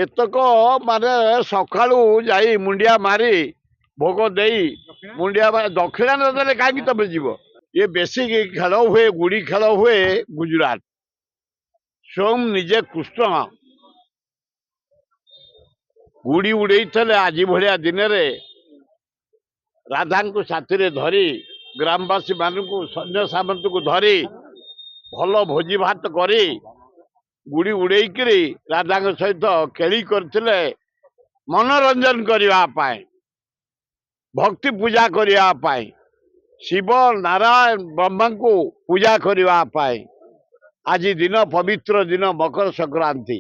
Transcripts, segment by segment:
ଏତକ ମାନେ ସକାଳୁ ଯାଇ ମୁଣ୍ଡିଆ ମାରି ଭୋଗ ଦେଇ ମୁଣ୍ଡିଆ ଦକ୍ଷିଣା ନଦେଲେ କାହିଁକି ତମେ ଯିବ? ये बेसी खेल हुए गुड़ी खेल हुए गुजरात स्वयं निजे कृष्ण गुड़ी उड़े आज भाया दिन राधा को साथी धरी ग्रामवासी मान सैन्य सामंत को धरी भल भोजी भात करी गुड़ी उड़े राधा सहित खेली करते मनोरंजन करने भक्ति पूजा करने शिव नारायण ब्रह्मा को पूजा करने आज दिन पवित्र दिन मकर संक्रांति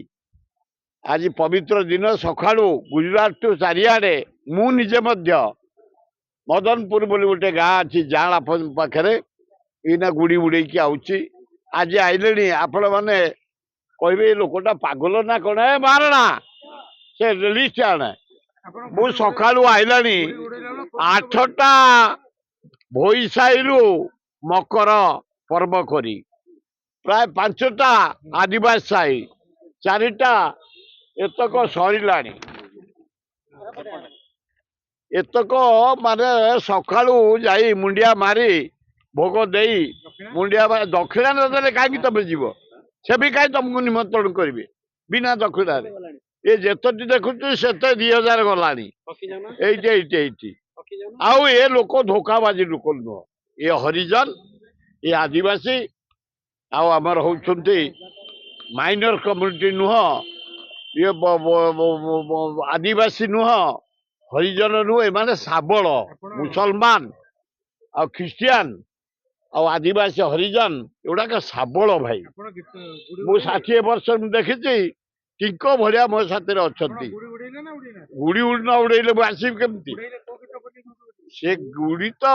आज पवित्र दिन सकाळू गुजरात टू चारिआडे मु निजे मध्य मदनपुर बोली गोटे गाँ अच्छी जाला पाखे इना गुड़ी उड़े आउची आज आइले आपण मैंने कहे लोकटा पागल ना कौन है मारणा से लिस्ट आने मु सकाळू आइला 8टा भोई साइलु मकर पर्व करी प्राय 5टा आदिवासी साई 4टा एतक सरिला एतक माने सकाळू जाई मुंडिया मारी भोग देई मुंडिया दक्षिणा नदेले काहे तमे जीव से भी कहीं तुमको निमंत्रण करेंगे बिना दक्षिणा ये जेतटी देखुଛୁ सेते 2000 गलानी एटी आउ ये लोक धोखाबाजी लोक नुह ये हरिजन ये आदिवासी आउ आमर होउछंती माइनर कम्युनिटी नुह ये आदिवासी नुह हरिजन नुह ए साबल मुसलमान आ ख्रिस्टियान आ आदिवासी हरिजन एगुड़ाक साबल भाई मु 60 वर्ष देखी टिंको भलिया मो साथी अच्छा गुड़ी उड़ना उड़ेले आसबि केमती से गुड़ी तो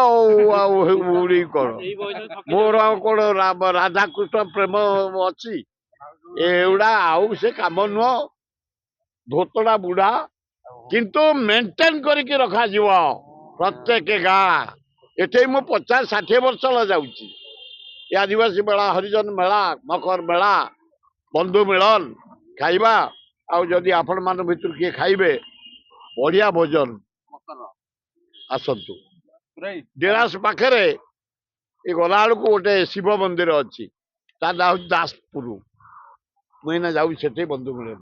उड़ी कौन मोर कौन राधा कृष्ण प्रेम अच्छी एगुड़ा आउ से कम नुह धोतड़ा बुढ़ा किंतु मेंटेन करके रखा जीव प्रत्येक गाँ एठे मु 50-60 वर्ष जाऊँगी ये आदिवासी मेला हरिजन मेला मकर मेला बंधु मिलन खाइबा आउ जदि आपण मान भितर किए खाइबे बढ़िया भोजन आसतु डेरास पाखे ये गला बेलू गोटे शिव मंदिर अच्छी ता ना दासपुर मुझे जाऊँ से बंधु मिलन।